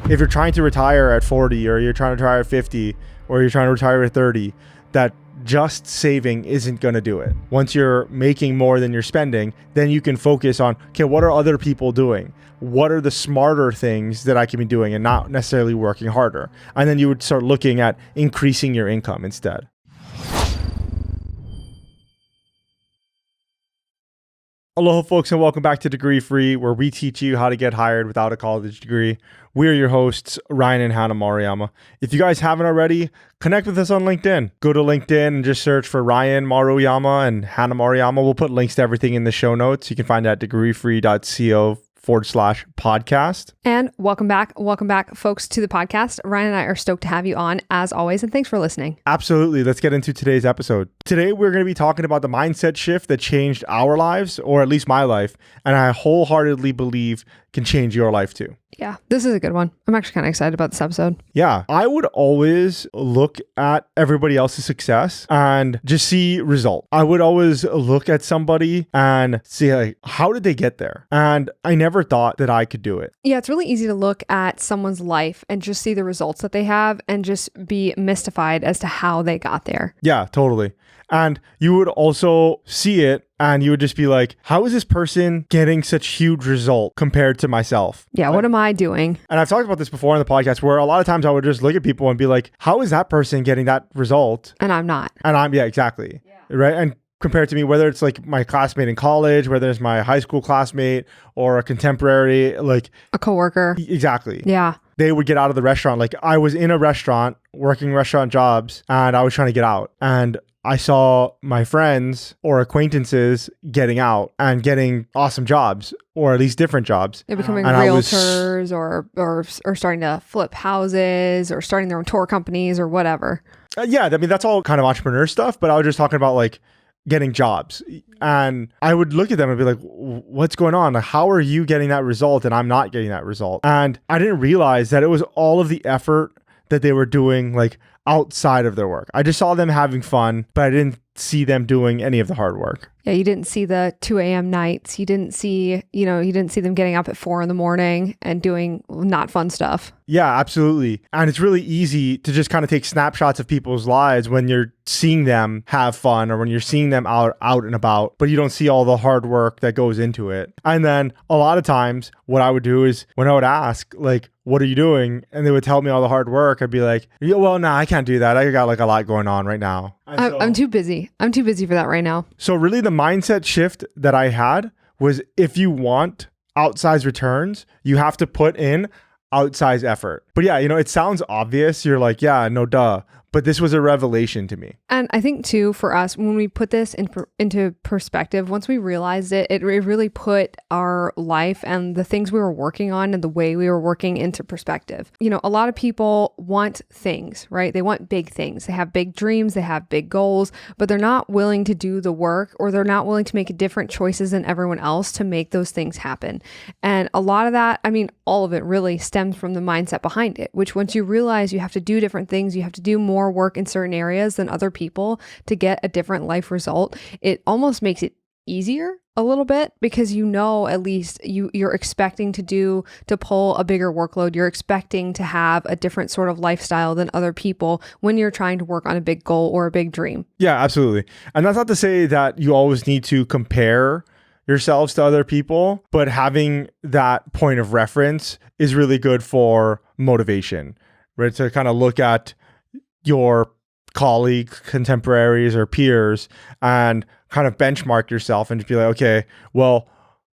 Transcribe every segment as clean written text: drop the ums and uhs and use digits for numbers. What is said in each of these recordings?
if you're trying to retire at 40 or you're trying to retire at 50 or you're trying to retire at 30, that just saving isn't going to do it. Once you're making more than you're spending, then you can focus on, okay, what are other people doing? What are the smarter things that I can be doing and not necessarily working harder? And then you would start looking at increasing your income instead. Aloha folks, and welcome back to Degree Free, where we teach you how to get hired without a college degree. We're your hosts, Ryan and Hannah Maruyama. If you guys haven't already, connect with us on LinkedIn. Go to LinkedIn and just search for Ryan Maruyama and Hannah Maruyama. We'll put links to everything in the show notes. You can find that at degreefree.co/podcast. And welcome back, folks, to the podcast. Ryan and I are stoked to have you on, as always, and thanks for listening. Absolutely. Let's get into today's episode. Today, we're going to be talking about the mindset shift that changed our lives, or at least my life, and I wholeheartedly believe can change your life too. Yeah, this is a good one. I'm actually kind of excited about this episode. Yeah, I would always look at everybody else's success and just see result. I would always look at somebody and see, like, how did they get there? And I never thought that I could do it. Yeah, it's really easy to look at someone's life and just see the results that they have and just be mystified as to how they got there. Yeah, totally. And you would also see it and you would just be like, how is this person getting such huge result compared to myself? Yeah, what am I doing? And I've talked about this before on the podcast where a lot of times I would just look at people and be like, how is that person getting that result? And I'm not. Yeah, exactly. Yeah. Right. And compared to me, whether it's like my classmate in college, whether it's my high school classmate or a contemporary, like a coworker. Exactly. Yeah. They would get out of the restaurant. Like I was in a restaurant working restaurant jobs and I was trying to get out, and I saw my friends or acquaintances getting out and getting awesome jobs, or at least different jobs. They're becoming realtors or starting to flip houses or starting their own tour companies or whatever. Yeah, I mean, that's all kind of entrepreneur stuff, but I was just talking about like getting jobs. And I would look at them and be like, what's going on? Like, how are you getting that result and I'm not getting that result? And I didn't realize that it was all of the effort that they were doing, like, outside of their work. I just saw them having fun, but I didn't see them doing any of the hard work. Yeah, you didn't see the 2 a.m. nights. You didn't see them getting up at 4 a.m. and doing not fun stuff. Yeah, absolutely. And it's really easy to just kind of take snapshots of people's lives when you're seeing them have fun or when you're seeing them out and about, but you don't see all the hard work that goes into it. And then a lot of times what I would do is when I would ask, like, what are you doing? And they would tell me all the hard work. I'd be like, yeah, well, nah, I can't do that. I got like a lot going on right now. I'm too busy. I'm too busy for that right now. So really the mindset shift that I had was, if you want outsized returns, you have to put in outsized effort. But yeah, it sounds obvious. You're like, yeah, no duh. But this was a revelation to me. And I think too, for us, when we put this into perspective, once we realized it, it really put our life and the things we were working on and the way we were working into perspective. A lot of people want things, right? They want big things. They have big dreams, they have big goals, but they're not willing to do the work, or they're not willing to make different choices than everyone else to make those things happen. And a lot of that, all of it really stems from the mindset behind it, which once you realize you have to do different things, you have to do more work in certain areas than other people to get a different life result, it almost makes it easier a little bit, because at least you're expecting to pull a bigger workload. You're expecting to have a different sort of lifestyle than other people when you're trying to work on a big goal or a big dream. Yeah, absolutely. And that's not to say that you always need to compare yourselves to other people, but having that point of reference is really good for motivation, right? To kind of look at your colleagues, contemporaries, or peers and kind of benchmark yourself and just be like, okay, well,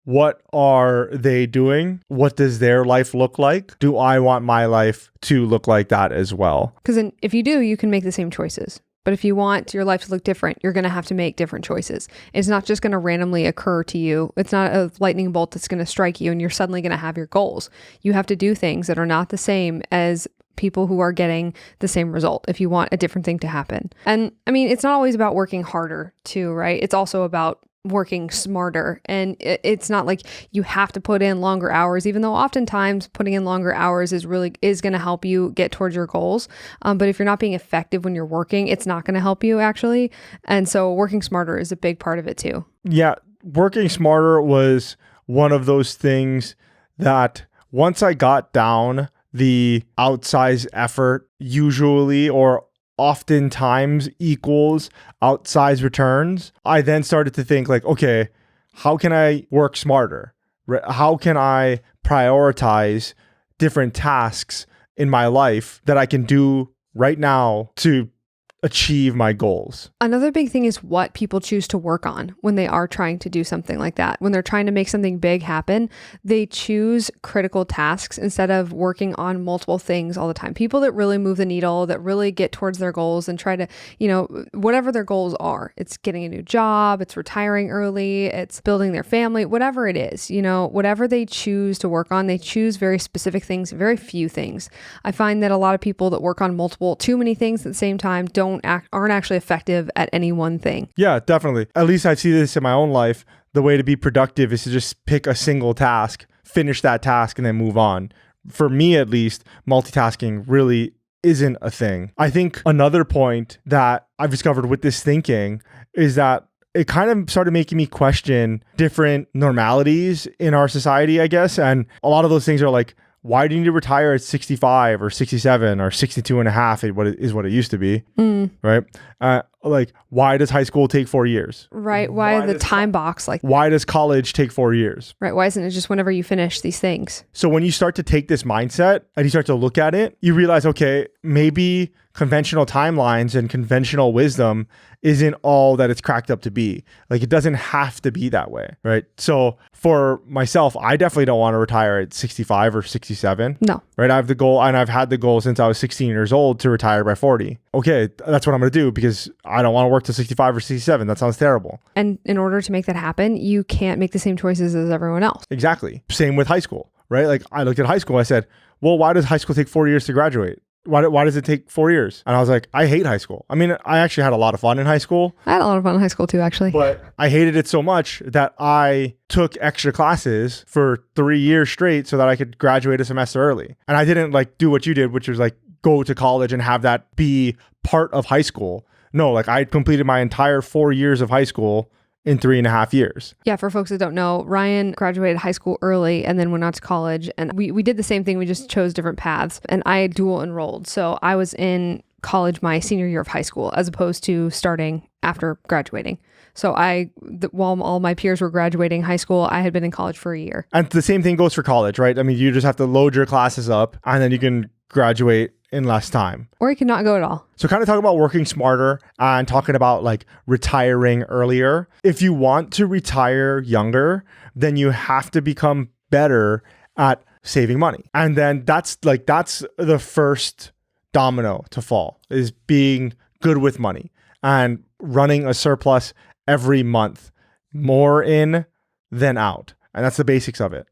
what are they doing? What does their life look like? Do I want my life to look like that as well? Because then if you do, you can make the same choices. But if you want your life to look different, you're going to have to make different choices. It's not just going to randomly occur to you. It's not a lightning bolt that's going to strike you and you're suddenly going to have your goals. You have to do things that are not the same as people who are getting the same result if you want a different thing to happen. And it's not always about working harder too, right? It's also about working smarter. And it's not like you have to put in longer hours, even though oftentimes putting in longer hours is going to help you get towards your goals. But if you're not being effective when you're working, it's not going to help you actually. And so working smarter is a big part of it too. Yeah. Working smarter was one of those things that once I got down the outsized effort usually or oftentimes equals outsized returns, I then started to think like, okay, how can I work smarter? How can I prioritize different tasks in my life that I can do right now to achieve my goals? Another big thing is what people choose to work on when they are trying to do something like that. When they're trying to make something big happen, they choose critical tasks instead of working on multiple things all the time. People that really move the needle, that really get towards their goals and try to, whatever their goals are, it's getting a new job, it's retiring early, it's building their family, whatever it is, whatever they choose to work on, they choose very specific things, very few things. I find that a lot of people that work on too many things at the same time aren't actually effective at any one thing. Yeah, definitely. At least I see this in my own life. The way to be productive is to just pick a single task, finish that task, and then move on. For me, at least, multitasking really isn't a thing. I think another point that I've discovered with this thinking is that it kind of started making me question different normalities in our society, I guess. And a lot of those things are like, why do you need to retire at 65 or 67 or 62 and a half is what it used to be, right? Like, why does high school take 4 years? Right. Why the time box like why does college take 4 years? Right. Why isn't it just whenever you finish these things? So when you start to take this mindset and you start to look at it, you realize, okay, maybe conventional timelines and conventional wisdom isn't all that it's cracked up to be. Like, it doesn't have to be that way, right? So for myself, I definitely don't want to retire at 65 or 67. No. Right? I have the goal, and I've had the goal since I was 16 years old to retire by 40. Okay, that's what I'm going to do because I don't want to work till 65 or 67. That sounds terrible. And in order to make that happen, you can't make the same choices as everyone else. Exactly. Same with high school, right? Like, I looked at high school, I said, well, why does high school take 4 years to graduate? Why does it take 4 years? And I was like, I hate high school. I mean, I actually had a lot of fun in high school. I had a lot of fun in high school too, actually. But I hated it so much that I took extra classes for 3 years straight so that I could graduate a semester early. And I didn't like do what you did, which was like go to college and have that be part of high school. No, like I completed my entire 4 years of high school in 3.5 years. Yeah, for folks that don't know, Ryan graduated high school early and then went on to college. And we did the same thing. We just chose different paths. And I dual enrolled. So I was in college my senior year of high school as opposed to starting after graduating. So while all my peers were graduating high school, I had been in college for a year. And the same thing goes for college, right? I mean, you just have to load your classes up and then you can graduate in less time. Or you cannot go at all. So kind of talking about working smarter and talking about like retiring earlier. If you want to retire younger, then you have to become better at saving money. And then that's the first domino to fall, is being good with money and running a surplus every month, more in than out. And that's the basics of it.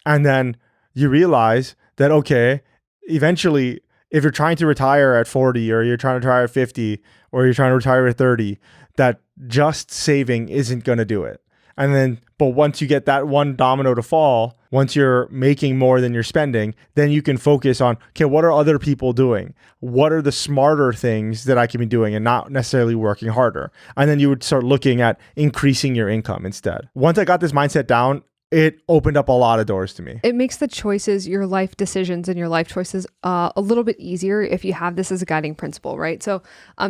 And then you realize that, okay, eventually, if you're trying to retire at 40 or you're trying to retire at 50 or you're trying to retire at 30, that just saving isn't going to do it. And then, but once you get that one domino to fall, once you're making more than you're spending, then you can focus on, okay, what are other people doing? What are the smarter things that I can be doing and not necessarily working harder? And then you would start looking at increasing your income instead. Once I got this mindset down, it opened up a lot of doors to me. It makes the choices, your life decisions and your life choices a little bit easier if you have this as a guiding principle, right? So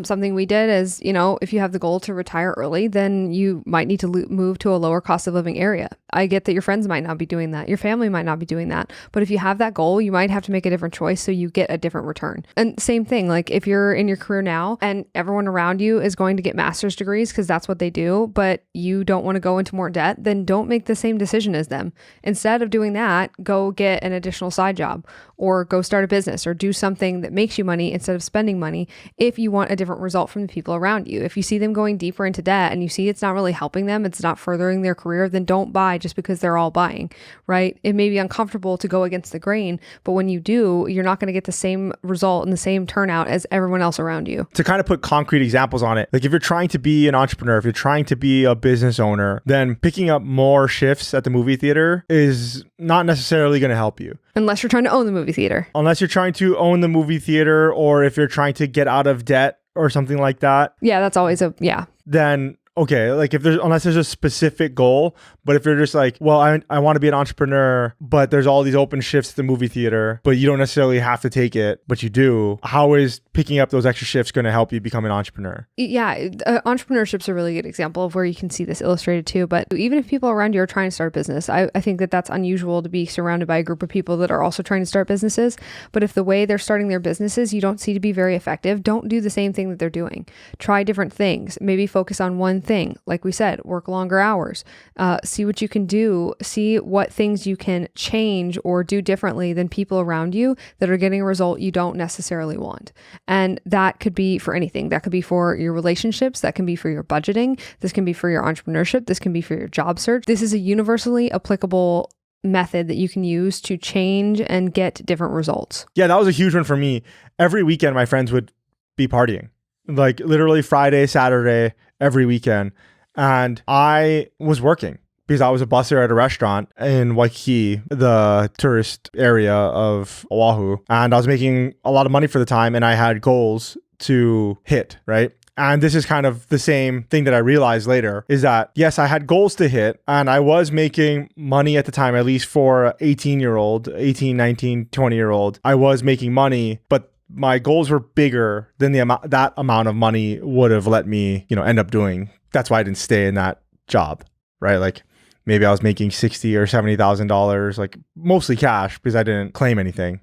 something we did is, if you have the goal to retire early, then you might need to move to a lower cost of living area. I get that your friends might not be doing that. Your family might not be doing that. But if you have that goal, you might have to make a different choice so you get a different return. And same thing, like if you're in your career now and everyone around you is going to get master's degrees because that's what they do, but you don't want to go into more debt, then don't make the same decision as them. Instead of doing that, go get an additional side job or go start a business or do something that makes you money instead of spending money if you want a different result from the people around you. If you see them going deeper into debt and you see it's not really helping them, it's not furthering their career, then don't buy just because they're all buying, right? It may be uncomfortable to go against the grain, but when you do, you're not going to get the same result and the same turnout as everyone else around you. To kind of put concrete examples on it, like if you're trying to be an entrepreneur, if you're trying to be a business owner, then picking up more shifts at the movie theater is not necessarily going to help you. Unless you're trying to own the movie theater. Unless you're trying to own the movie theater, or if you're trying to get out of debt or something like that. Yeah, that's always yeah. Then okay, like unless there's a specific goal, but if you're just like, well, I want to be an entrepreneur, but there's all these open shifts at the movie theater, but you don't necessarily have to take it, but you do. How is picking up those extra shifts going to help you become an entrepreneur? Yeah, entrepreneurship's a really good example of where you can see this illustrated too. But even if people around you are trying to start a business, I think that that's unusual to be surrounded by a group of people that are also trying to start businesses. But if the way they're starting their businesses you don't see to be very effective, don't do the same thing that they're doing. Try different things. Maybe focus on one thing. Like we said, work longer hours. See what you can do. See what things you can change or do differently than people around you that are getting a result you don't necessarily want. And that could be for anything. That could be for your relationships. That can be for your budgeting. This can be for your entrepreneurship. This can be for your job search. This is a universally applicable method that you can use to change and get different results. Yeah, that was a huge one for me. Every weekend, my friends would be partying, like literally Friday, Saturday, every weekend. And I was working because I was a busser at a restaurant in Waikiki, the tourist area of Oahu. And I was making a lot of money for the time and I had goals to hit, right? And this is kind of the same thing that I realized later is that, yes, I had goals to hit and I was making money at the time, at least for 18-year-old, 18, 19, 20-year-old. I was making money, but my goals were bigger than that amount of money would have let me, end up doing. That's why I didn't stay in that job, right? Like maybe I was making $60,000 or $70,000, like mostly cash because I didn't claim anything.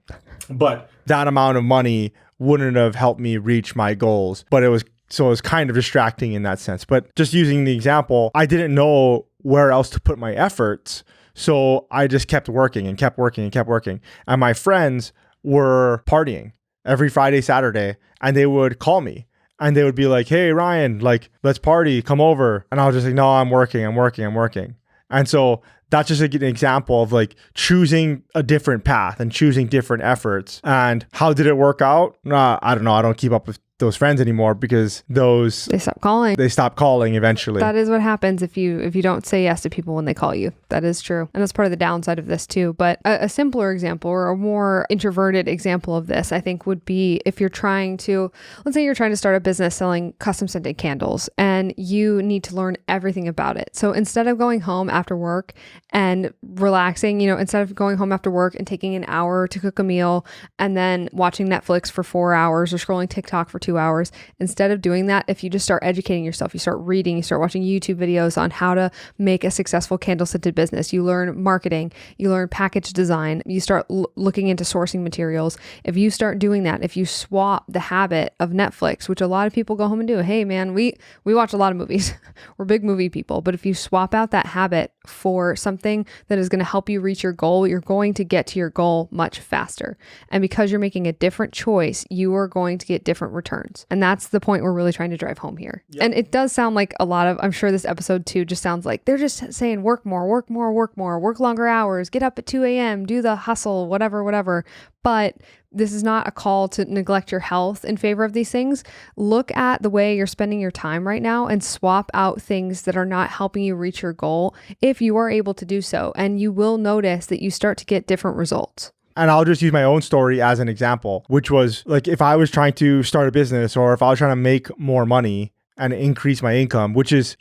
But that amount of money wouldn't have helped me reach my goals. But it was kind of distracting in that sense. But just using the example, I didn't know where else to put my efforts. So I just kept working and kept working and kept working. And my friends were partying every Friday, Saturday, and they would call me and they would be like, hey, Ryan, like, let's party, come over. And I was just like, no, I'm working. And so that's just an example of like choosing a different path and choosing different efforts. And how did it work out? I don't know. I don't keep up with those friends anymore because they stop calling eventually. That is what happens if you don't say yes to people when they call you. That is true. And that's part of the downside of this too. But a simpler example or a more introverted example of this, I think, would be if let's say you're trying to start a business selling custom scented candles and you need to learn everything about it. So instead of going home after work and relaxing, instead of going home after work and taking an hour to cook a meal and then watching Netflix for 4 hours or scrolling TikTok for 2 hours. Instead of doing that, if you just start educating yourself, you start reading, you start watching YouTube videos on how to make a successful candle scented business, you learn marketing, you learn package design, you start looking into sourcing materials. If you start doing that, if you swap the habit of Netflix, which a lot of people go home and do, hey man, we watch a lot of movies. We're big movie people. But if you swap out that habit for something that is going to help you reach your goal, you're going to get to your goal much faster. And because you're making a different choice, you are going to get different returns. And that's the point we're really trying to drive home here. Yep. And it does sound like I'm sure this episode too just sounds like they're just saying work more, work longer hours, get up at 2 a.m., do the hustle, whatever. But this is not a call to neglect your health in favor of these things. Look at the way you're spending your time right now and swap out things that are not helping you reach your goal if you are able to do so. And you will notice that you start to get different results. And I'll just use my own story as an example, which was like if I was trying to start a business or if I was trying to make more money and increase my income, which is,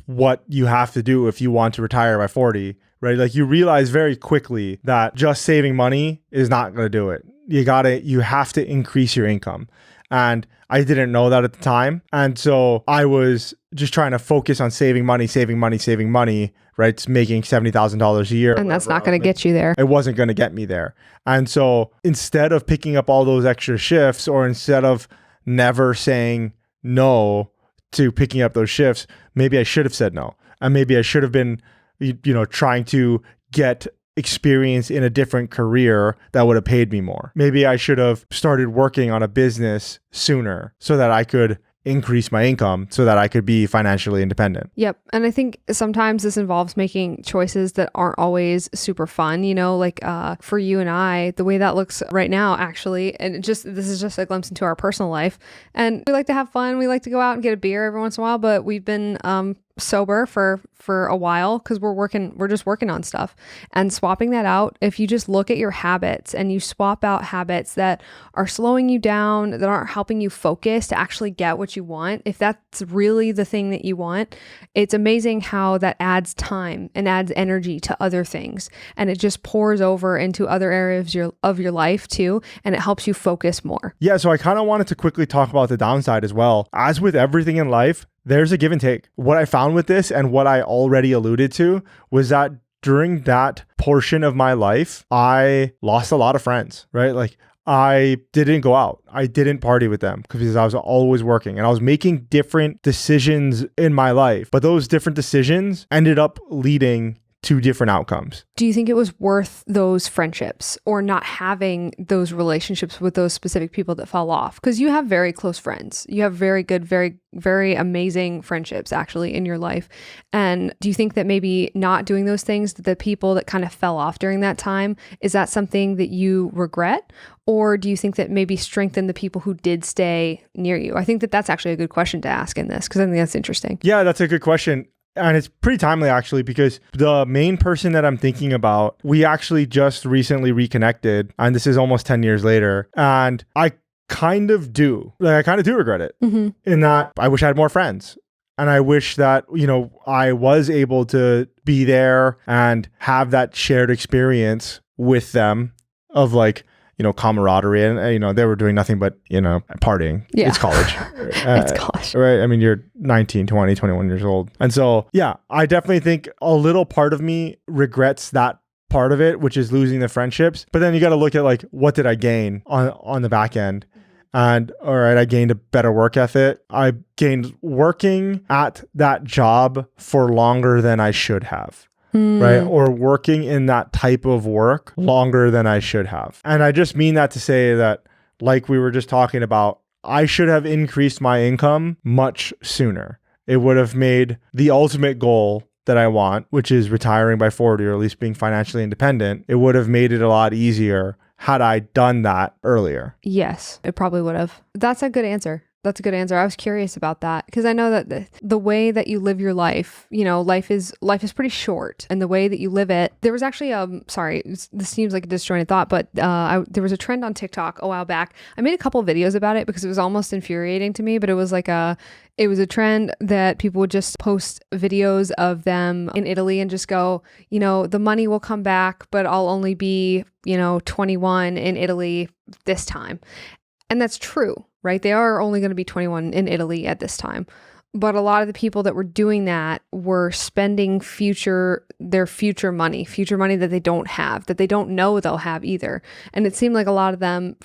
what you have to do if you want to retire by 40, right? Like you realize very quickly that just saving money is not going to do it. You have to increase your income. And I didn't know that at the time. And so I was just trying to focus on saving money, right? It's making $70,000 a year. And that's not going to get you there. It wasn't going to get me there. And so instead of picking up all those extra shifts or instead of never saying no to picking up those shifts, maybe I should have said no. And maybe I should have been, trying to get experience in a different career that would have paid me more. Maybe I should have started working on a business sooner so that I could increase my income so that I could be financially independent. Yep. And I think sometimes this involves making choices that aren't always super fun, like for you and I, the way that looks right now, actually, and this is just a glimpse into our personal life. And we like to have fun. We like to go out and get a beer every once in a while, but we've been sober for a while because we're just working on stuff, and swapping that out. If you just look at your habits and you swap out habits that are slowing you down, that aren't helping you focus to actually get what you want, if that's really the thing that you want, it's amazing how that adds time and adds energy to other things, and it just pours over into other areas of your life too, and it helps you focus more. Yeah, so I kind of wanted to quickly talk about the downside as well. As with everything in life, there's a give and take. What I found with this, and what I already alluded to, was that during that portion of my life, I lost a lot of friends, right? Like, I didn't go out. I didn't party with them because I was always working, and I was making different decisions in my life. But those different decisions ended up leading to different outcomes. Do you think it was worth those friendships, or not having those relationships with those specific people that fell off? Because you have very close friends. You have very good, very, very amazing friendships actually in your life. And do you think that maybe not doing those things, the people that kind of fell off during that time, is that something that you regret? Or do you think that maybe strengthen the people who did stay near you? I think that that's actually a good question to ask in this, because I think that's interesting. Yeah, that's a good question. And it's pretty timely actually, because the main person that I'm thinking about, we actually just recently reconnected, and this is almost 10 years later. And I kind of do regret it in that I wish I had more friends. And I wish that, I was able to be there and have that shared experience with them of like, camaraderie, and they were doing nothing but partying. Yeah. It's college. It's college, right? I mean, you're 19, 20, 21 years old, and so yeah, I definitely think a little part of me regrets that part of it, which is losing the friendships. But then you got to look at like, what did I gain on the back end? And all right, I gained a better work ethic. I gained working at that job for longer than I should have. Right? Or working in that type of work longer than I should have. And I just mean that to say that, like we were just talking about, I should have increased my income much sooner. It would have made the ultimate goal that I want, which is retiring by 40, or at least being financially independent. It would have made it a lot easier had I done that earlier. Yes, it probably would have. That's a good answer. That's a good answer. I was curious about that because I know that the way that you live your life, life is pretty short, and the way that you live it. There was actually this seems like a disjointed thought, but there was a trend on TikTok a while back. I made a couple of videos about it because it was almost infuriating to me, but it was a trend that people would just post videos of them in Italy and just go, the money will come back, but I'll only be, 21 in Italy this time. And that's true, right? They are only going to be 21 in Italy at this time. But a lot of the people that were doing that were spending their future money that they don't have, that they don't know they'll have either. And it seemed like a lot of them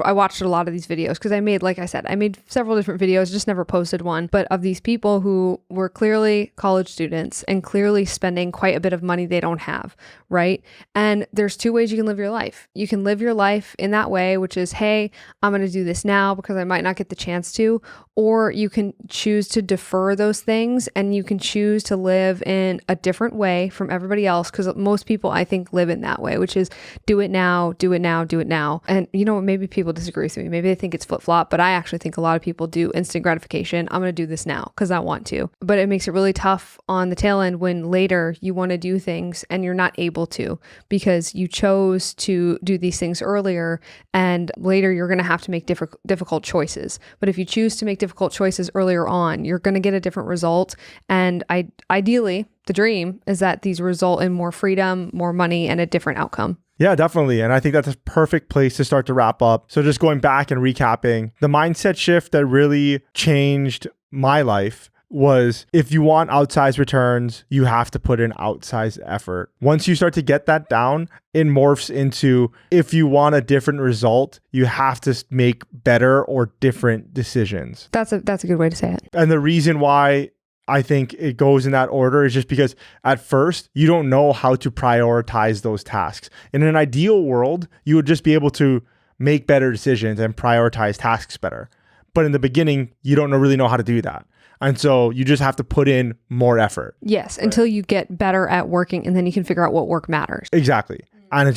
I watched a lot of these videos because I made several different videos, just never posted one, but of these people who were clearly college students and clearly spending quite a bit of money they don't have, right? And there's two ways you can live your life. You can live your life in that way, which is, hey, I'm going to do this now because I might not get the chance to, or you can choose to defer those things, and you can choose to live in a different way from everybody else, because most people, I think, live in that way, which is do it now, do it now, do it now. And maybe people disagree with me. Maybe they think it's flip-flop, but I actually think a lot of people do instant gratification. I'm going to do this now because I want to. But it makes it really tough on the tail end when later you want to do things and you're not able to because you chose to do these things earlier, and later you're going to have to make difficult choices. But if you choose to make difficult choices earlier on, you're going to get a different result. And ideally, the dream is that these result in more freedom, more money, and a different outcome. Yeah, definitely. And I think that's a perfect place to start to wrap up. So just going back and recapping, the mindset shift that really changed my life was, if you want outsized returns, you have to put in outsized effort. Once you start to get that down, it morphs into, if you want a different result, you have to make better or different decisions. That's a good way to say it. And the reason why I think it goes in that order is just because at first you don't know how to prioritize those tasks. In an ideal world, you would just be able to make better decisions and prioritize tasks better. But in the beginning, you don't really know how to do that. And so you just have to put in more effort. Yes, right? Until you get better at working, and then you can figure out what work matters. Exactly. And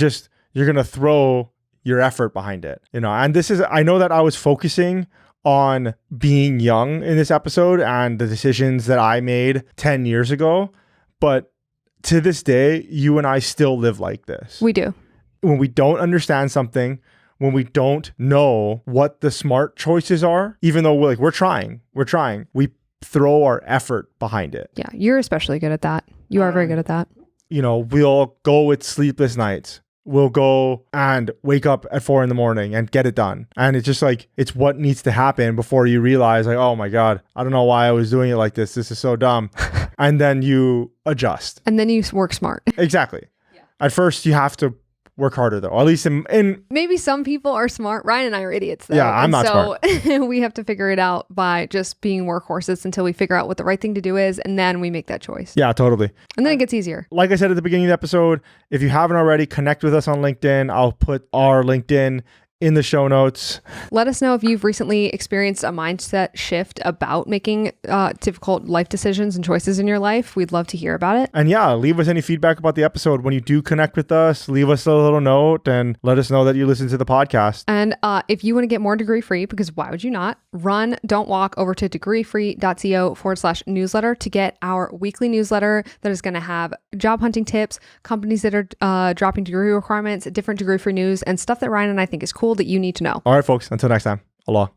you're going to throw your effort behind it. And I know that I was focusing on being young in this episode and the decisions that I made 10 years ago. But to this day, you and I still live like this. We do. When we don't understand something, when we don't know what the smart choices are, even though we're trying, we throw our effort behind it. Yeah, you're especially good at that. You are very good at that. You know, we'll go with sleepless nights. We'll go and wake up at 4 a.m. and get it done. And it's just like, it's what needs to happen before you realize like, oh my God, I don't know why I was doing it like this. This is so dumb. And then you adjust. And then you work smart. Exactly. Yeah. At first you have to work harder though, at least in maybe some people are smart. Ryan and I are idiots though. Yeah, I'm not smart. So we have to figure it out by just being workhorses until we figure out what the right thing to do is, and then we make that choice. Yeah, totally. And then it gets easier. Like I said at the beginning of the episode, if you haven't already, connect with us on LinkedIn. I'll put our LinkedIn in the show notes. Let us know if you've recently experienced a mindset shift about making difficult life decisions and choices in your life. We'd love to hear about it. And yeah, leave us any feedback about the episode. When you do connect with us, leave us a little note and let us know that you listen to the podcast. And if you want to get more degree free, because why would you not? Run, don't walk over to degreefree.co/newsletter to get our weekly newsletter that is going to have job hunting tips, companies that are dropping degree requirements, different degree free news, and stuff that Ryan and I think is cool that you need to know. All right, folks. Until next time. Aloha.